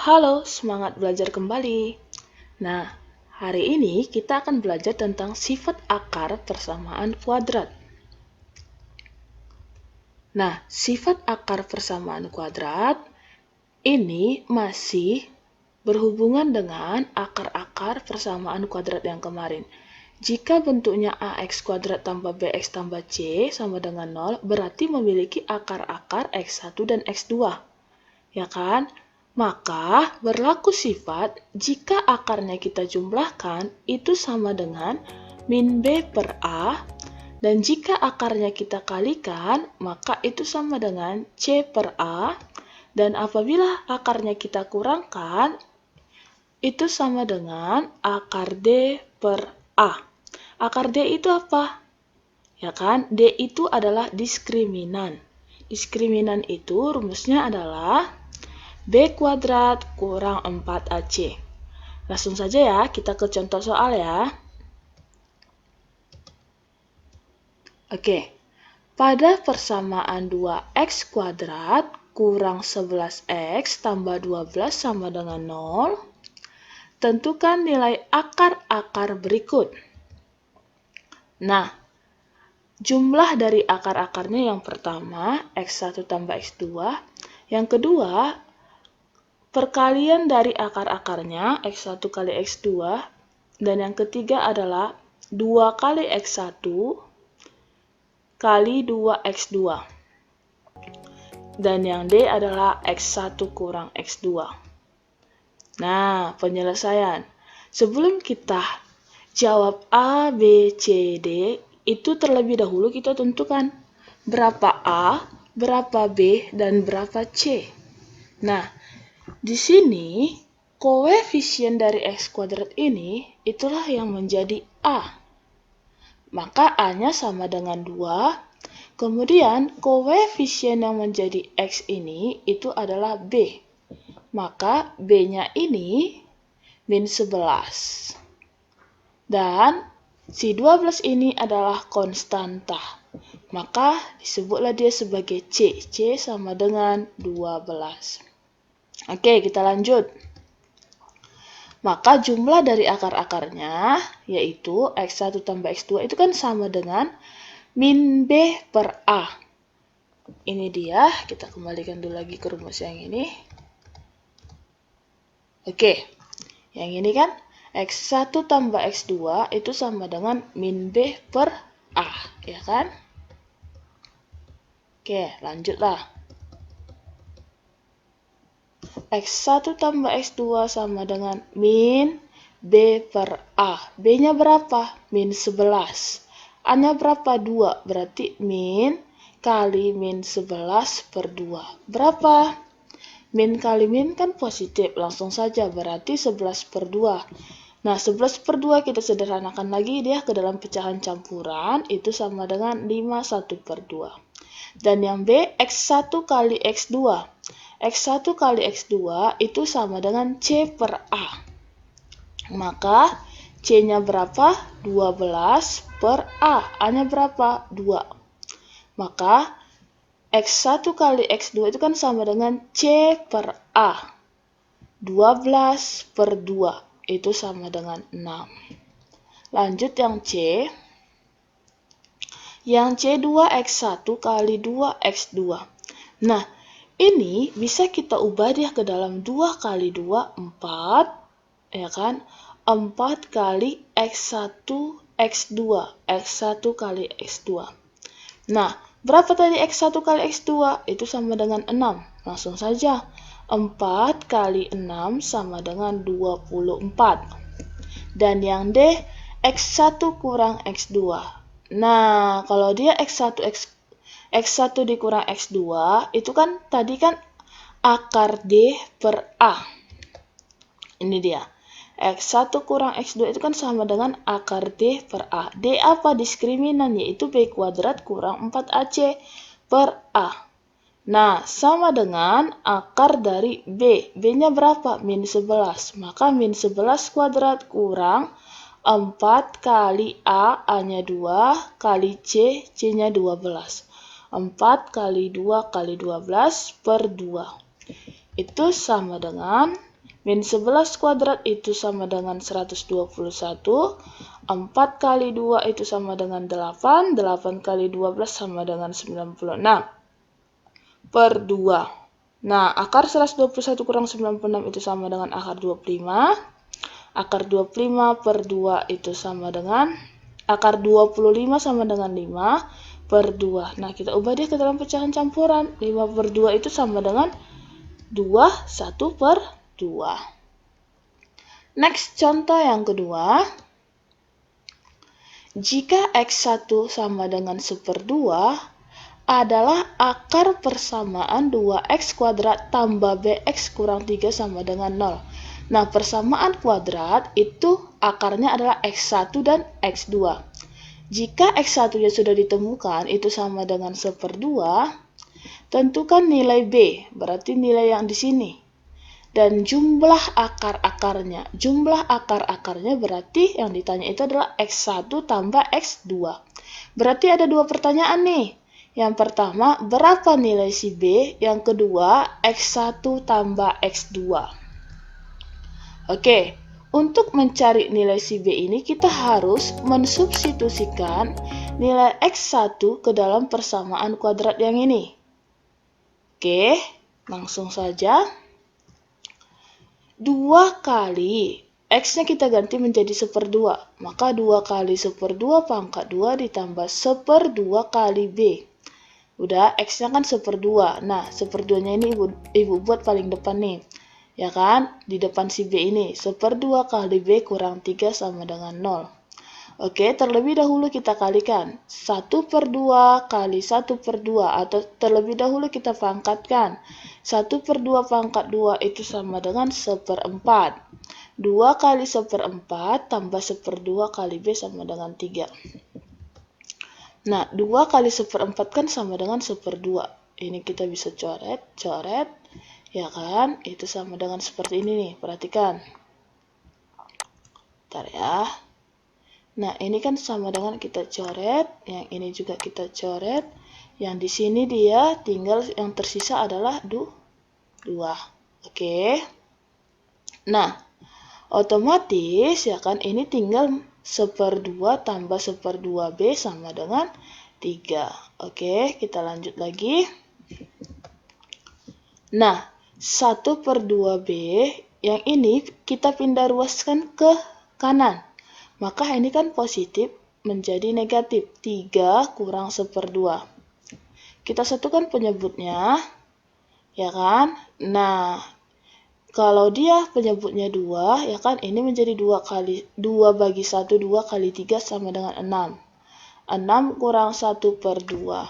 Halo, semangat belajar kembali. Nah, hari ini kita akan belajar tentang sifat akar persamaan kuadrat. Nah, sifat akar persamaan kuadrat ini masih berhubungan dengan akar-akar persamaan kuadrat yang kemarin. Jika bentuknya ax kuadrat tambah bx tambah c sama dengan 0, berarti memiliki akar-akar x1 dan x2. Ya kan? Maka berlaku sifat jika akarnya kita jumlahkan itu sama dengan min b per a, dan jika akarnya kita kalikan maka itu sama dengan c per a, dan apabila akarnya kita kurangkan itu sama dengan akar d per a. Akar d itu apa? Ya kan? D itu adalah diskriminan. Diskriminan itu rumusnya adalah B kuadrat kurang 4AC. Langsung saja ya, kita ke contoh soal ya. Oke, pada persamaan 2x kuadrat kurang 11x tambah 12 sama dengan 0, tentukan nilai akar-akar berikut. Nah, jumlah dari akar-akarnya yang pertama, x1 tambah x2. Yang kedua, perkalian dari akar-akarnya, x1 kali x2, dan yang ketiga adalah 2 kali x1 kali 2x2. Dan yang D adalah x1 kurang x2. Nah, penyelesaian. Sebelum kita jawab A, B, C, D, itu terlebih dahulu kita tentukan berapa A, berapa B, dan berapa C. Nah, di sini, koefisien dari x kuadrat ini, itulah yang menjadi A. Maka A-nya sama dengan 2. Kemudian, koefisien yang menjadi x ini, itu adalah B. Maka, B-nya ini, min 11. Dan, si 12 ini adalah konstanta. Maka, disebutlah dia sebagai C. C sama dengan 12. Oke, kita lanjut. Maka jumlah dari akar-akarnya, yaitu x1 tambah x2, itu kan sama dengan min b per a. Ini dia, kita kembalikan dulu lagi ke rumus yang ini. Oke, yang ini kan x1 tambah x2 itu sama dengan min b per a, ya kan? Oke, lanjutlah. X1 tambah X2 sama dengan min B per A. B-nya berapa? Min 11. A-nya berapa? 2. Berarti min kali min 11 per 2. Berapa? Min kali min kan positif. Langsung saja. Berarti 11 per 2. Nah, 11 per 2 kita sederhanakan lagi dia ke dalam pecahan campuran. Itu sama dengan 51 per 2. Dan yang B, X1 kali X2. X1 kali X2 itu sama dengan C per A. Maka C-nya berapa? 12 per A. A-nya berapa? 2. Maka X1 kali X2 itu kan sama dengan C per A. 12 per 2 itu sama dengan 6. Lanjut yang C. Yang C 2x1 kali 2x2. Nah, ini bisa kita ubah dia ke dalam 2 kali 2, 4, ya kan? 4 kali x1, x2, x1 kali x2. Nah, berapa tadi x1 kali x2? Itu sama dengan 6. Langsung saja, 4 kali 6 sama dengan 24. Dan yang D, x1 kurang x2. Nah, kalau dia X1 dikurang X2, itu kan tadi kan akar D per A. Ini dia. X1 kurang X2 itu kan sama dengan akar D per A. D apa? Diskriminan, yaitu B kuadrat kurang 4AC per A. Nah, sama dengan akar dari B. B-nya berapa? Min 11. Maka min 11 kuadrat kurang 4 kali A, A-nya 2, kali C, C-nya 12. 4 kali 2 kali 12 per 2. Itu sama dengan Min 11 kuadrat itu sama dengan 121. 4 kali 2 itu sama dengan 8. 8 kali 12 sama dengan 96. Per 2. Nah, akar 121 kurang 96 itu sama dengan akar 25. Akar 25 per 2 itu sama dengan akar 25 sama dengan 5 per 2. Nah, kita ubah dia ke dalam pecahan campuran. 5 per 2 itu sama dengan 2, 1 per 2. Next, contoh yang kedua. Jika X1 sama dengan 1/2 adalah akar persamaan 2X kuadrat tambah BX kurang 3 sama dengan 0. Nah, persamaan kuadrat itu akarnya adalah X1 dan X2. Jika X1-nya sudah ditemukan, itu sama dengan 1/2, tentukan nilai B, berarti nilai yang di sini. Dan jumlah akar-akarnya. Jumlah akar-akarnya berarti yang ditanya itu adalah X1 tambah X2. Berarti ada dua pertanyaan nih. Yang pertama, berapa nilai si B? Yang kedua, X1 tambah X2. Oke, untuk mencari nilai si B ini kita harus mensubstitusikan nilai X1 ke dalam persamaan kuadrat yang ini. Oke, langsung saja. 2 kali X-nya kita ganti menjadi 1/2. Maka 2 kali 1/2 pangkat 2 ditambah 1/2 kali B. Udah, X-nya kan 1/2. Nah, 1/2-nya ini ibu buat paling depan nih. Ya kan? Di depan si B ini. 1/2 kali B kurang 3 sama dengan 0. Oke, terlebih dahulu kita kalikan. 1/2 kali 1/2. Atau terlebih dahulu kita pangkatkan. 1/2 pangkat 2 itu sama dengan 1/4. 2 kali 1/4 tambah 1/2 kali B sama dengan 3. Nah, 2 kali 1/4 kan sama dengan 1/2. Ini kita bisa coret. Ya kan? Itu sama dengan seperti ini nih. Perhatikan. Bentar ya. Nah, ini kan sama dengan kita coret. Yang ini juga kita coret. Yang di sini dia tinggal yang tersisa adalah 2. Oke. Nah, otomatis ya kan ini tinggal 1/2 tambah 1/2B sama dengan 3. Oke, kita lanjut lagi. Nah, 1/2B yang ini kita pindah ruaskan ke kanan. Maka ini kan positif menjadi negatif. 3 kurang 1/2. Kita satukan penyebutnya. Ya kan? Nah, kalau dia penyebutnya 2, ya kan, ini menjadi 2 bagi 1, 2 kali 3 sama dengan 6. 6 kurang 1/2.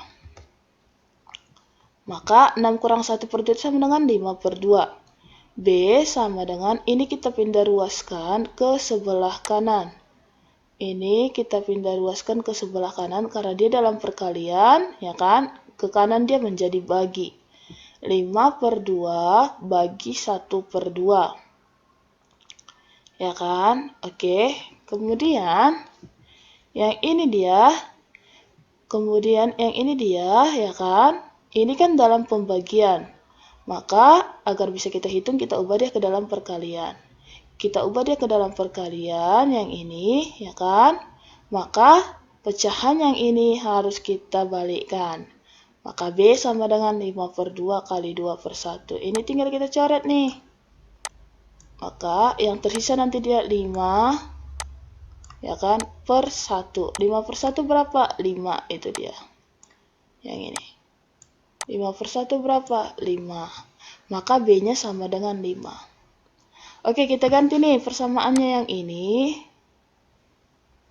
Maka 6 kurang 1/2 sama dengan 5/2. B sama dengan, ini kita pindah ruaskan ke sebelah kanan. Ini kita pindah ruaskan ke sebelah kanan karena dia dalam perkalian, ya kan, ke kanan dia menjadi bagi. 5/2 bagi 1/2. Ya kan? Oke. Kemudian yang ini dia. Ya kan? Ini kan dalam pembagian. Maka agar bisa kita hitung, kita ubah dia ke dalam perkalian. Kita ubah dia ke dalam perkalian yang ini, ya kan? Maka pecahan yang ini harus kita balikkan. Maka B sama dengan 5/2 kali 2/1. Ini tinggal kita coret nih. Maka yang tersisa nanti dia 5, ya kan, per 1. 5/1 berapa? 5, itu dia. Yang ini. 5/1 berapa? 5. Maka B-nya sama dengan 5. Oke, kita ganti nih persamaannya yang ini.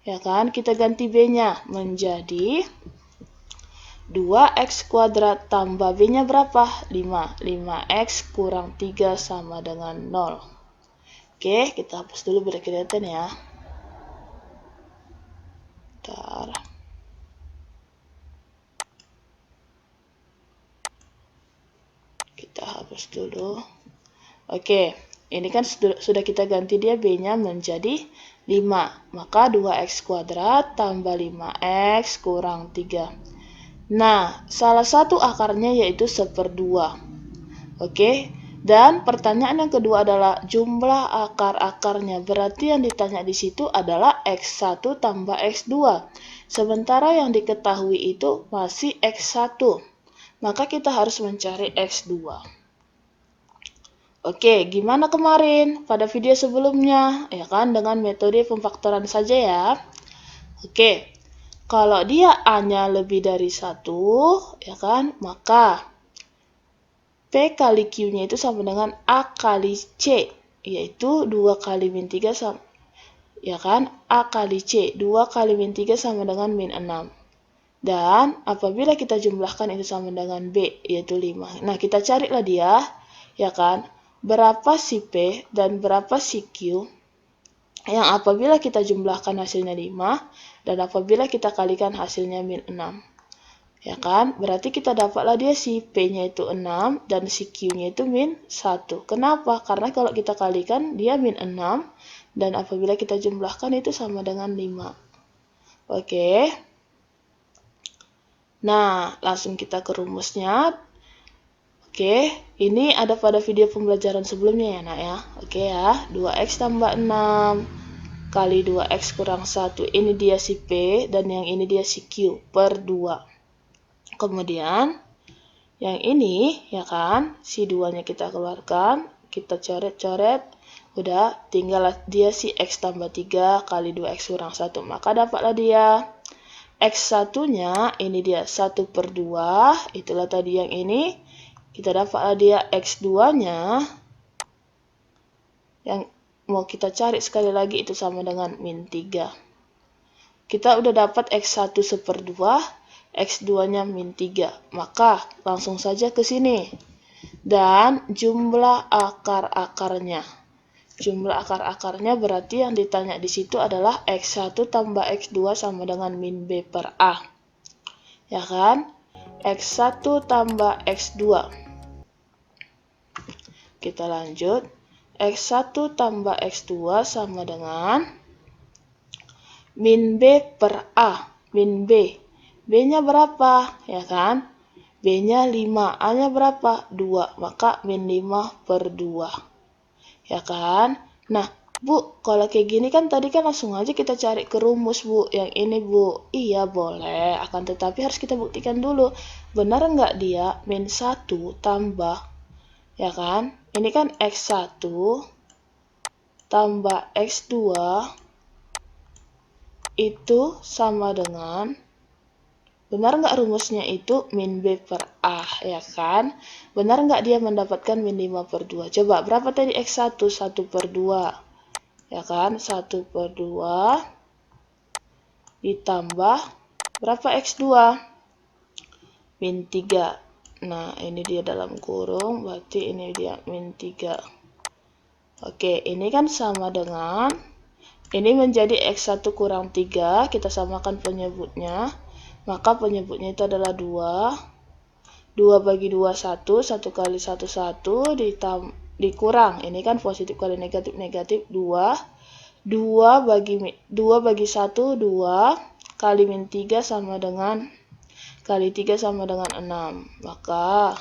Ya kan, kita ganti B-nya menjadi 2X kuadrat tambah B-nya berapa? 5. 5X kurang 3 sama dengan 0. Oke, kita hapus dulu biar kelihatan ya. Bentar. Kita hapus dulu. Oke. Ini kan sudah kita ganti dia B-nya menjadi 5. Maka 2X kuadrat tambah 5X kurang 3. Nah, salah satu akarnya yaitu 1/2. Oke. Dan pertanyaan yang kedua adalah jumlah akar-akarnya. Berarti yang ditanya di situ adalah X1 tambah X2. Sementara yang diketahui itu masih X1. Maka kita harus mencari X2. Oke, gimana kemarin pada video sebelumnya? Ya kan, dengan metode pemfaktoran saja ya. Oke, kalau dia A-nya lebih dari 1, ya kan, maka P kali Q-nya itu sama dengan A kali C, yaitu 2 kali min 3 sama, ya kan, A kali C, 2 kali min 3 sama dengan min 6. Dan apabila kita jumlahkan itu sama dengan B, yaitu 5. Nah, kita carilah dia, ya kan, berapa si P dan berapa si Q, yang apabila kita jumlahkan hasilnya 5, dan apabila kita kalikan hasilnya min 6. Ya kan? Berarti kita dapatlah dia si P-nya itu 6 dan si Q-nya itu min 1. Kenapa? Karena kalau kita kalikan dia min 6 dan apabila kita jumlahkan itu sama dengan 5. Oke. Nah, langsung kita ke rumusnya. Oke, ini ada pada video pembelajaran sebelumnya ya nak ya. Oke ya, 2X tambah 6 kali 2X kurang 1. Ini dia si P dan yang ini dia si Q per 2. Kemudian, yang ini, ya kan, si 2-nya kita keluarkan, kita coret-coret, udah, tinggal dia si X tambah 3 kali 2X kurang 1, maka dapatlah dia X1-nya, ini dia 1 per 2, itulah tadi yang ini, kita dapatlah dia X2-nya, yang mau kita cari sekali lagi itu sama dengan min 3. Kita udah dapat X1 1/2, X2-nya min 3. Maka langsung saja ke sini. Dan jumlah akar-akarnya. Jumlah akar-akarnya berarti yang ditanya di situ adalah X1 tambah X2 sama dengan min B per A. Ya kan? X1 tambah X2. Kita lanjut. X1 tambah X2 sama dengan min B per A. Min B. B-nya berapa? Ya kan? B-nya 5. A-nya berapa? 2. Maka min 5 per 2. Ya kan? Nah, Bu, kalau kayak gini kan tadi kan langsung aja kita cari ke rumus, Bu. Yang ini, Bu. Iya, boleh. Akan tetapi harus kita buktikan dulu. Benar nggak dia min 1 tambah, ya kan? Ini kan X1 tambah X2 itu sama dengan, benar nggak rumusnya itu min B per A, ya kan? Benar nggak dia mendapatkan min 5 per 2? Coba, berapa tadi X1? 1 per 2. Ya kan? 1 per 2 ditambah berapa X2? Min 3. Nah, ini dia dalam kurung, berarti ini dia min 3. Oke, ini kan sama dengan, ini menjadi X1 kurang 3, kita samakan penyebutnya. Maka penyebutnya itu adalah 2. 2 bagi 2, 1. 1 kali 1, 1. Dikurang. Ini kan positif kali negatif, negatif. 2. 2 bagi 1, 2. Kali min 3 sama dengan, kali 3 sama dengan 6. Maka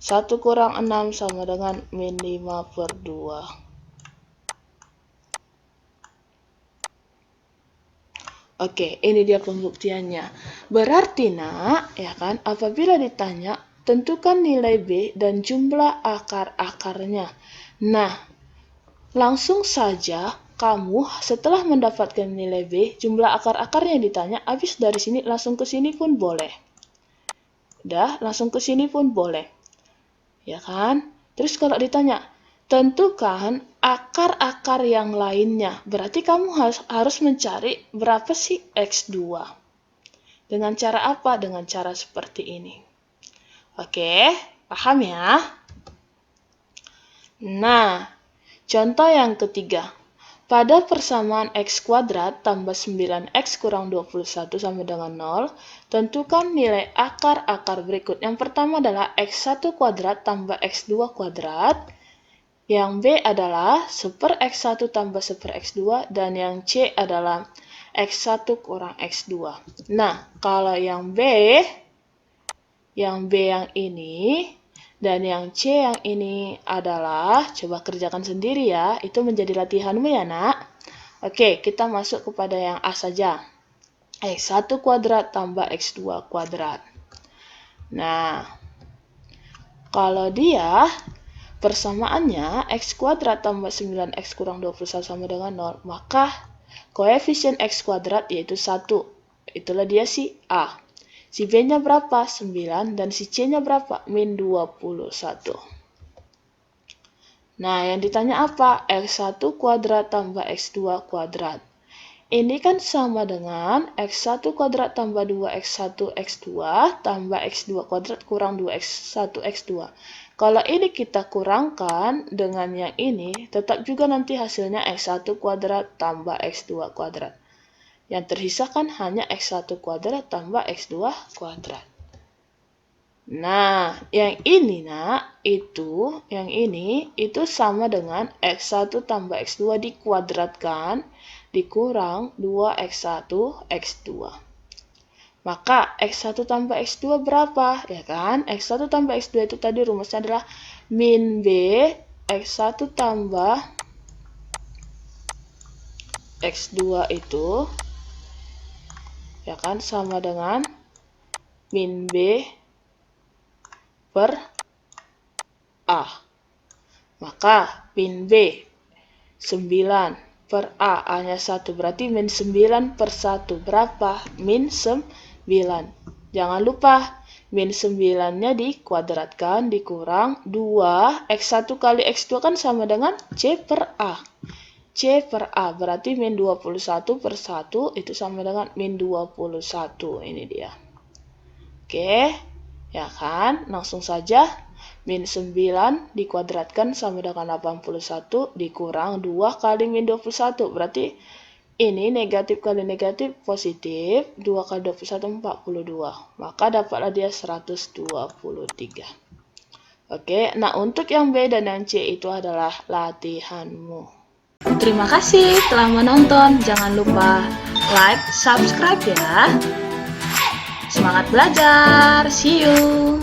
1 kurang 6 sama dengan min 5 per 2. Oke, ini dia pembuktiannya. Berarti, nak, ya kan, apabila ditanya, tentukan nilai B dan jumlah akar-akarnya. Nah, langsung saja kamu setelah mendapatkan nilai B, jumlah akar-akarnya yang ditanya, habis dari sini langsung ke sini pun boleh. Udah, langsung ke sini pun boleh. Ya kan? Terus kalau ditanya, tentukan akar-akar yang lainnya. Berarti kamu harus mencari berapa sih X2. Dengan cara apa? Dengan cara seperti ini. Oke, paham ya? Nah, contoh yang ketiga. Pada persamaan X kuadrat tambah 9X kurang 21 sama dengan 0, tentukan nilai akar-akar berikut. Yang pertama adalah X1 kuadrat tambah X2 kuadrat. Yang B adalah super X1 tambah super X2, dan yang C adalah X1 kurang X2. Nah, kalau yang B yang ini, Dan yang C yang ini adalah, coba kerjakan sendiri ya, itu menjadi latihanmu ya nak. Oke, kita masuk kepada yang A saja. X1 kuadrat tambah X2 kuadrat. Nah, kalau dia persamaannya X kuadrat tambah 9X kurang 21 sama dengan 0, maka koefisien X kuadrat yaitu 1. Itulah dia si A. Si B-nya berapa? 9. Dan si C-nya berapa? Min 21. Nah, yang ditanya apa? X1 kuadrat tambah X2 kuadrat. Ini kan sama dengan X1 kuadrat tambah 2X1 X2 tambah X2 kuadrat kurang 2X1 X2. Kalau ini kita kurangkan dengan yang ini, tetap juga nanti hasilnya X1 kuadrat tambah X2 kuadrat. Yang tersisa kan hanya X1 kuadrat tambah X2 kuadrat. Nah, yang ini nak, yang ini sama dengan X1 tambah X2 dikuadratkan dikurang 2X1 X2. Maka X1 tambah X2 berapa? Ya kan? X1 tambah X2 itu tadi rumusnya adalah min B X1 tambah X2 itu ya kan sama dengan min B per A. Maka min B 9 per A, A-nya 1. Berarti min 9 per 1. Berapa? Min 9. Jangan lupa, min 9-nya dikuadratkan dikurang 2. X1 kali X2 kan sama dengan C per A. C per A berarti min 21 per 1 itu sama dengan min 21. Ini dia. Oke, ya kan? Langsung saja. Min 9 dikuadratkan sama dengan 81 dikurang 2 kali min 21. Berarti ini negatif kali negatif positif. 2 kali 21 42. Maka dapatlah dia 123. Oke, nah untuk yang B dan yang C itu adalah latihanmu. Terima kasih telah menonton. Jangan lupa like, subscribe ya. Semangat belajar. See you.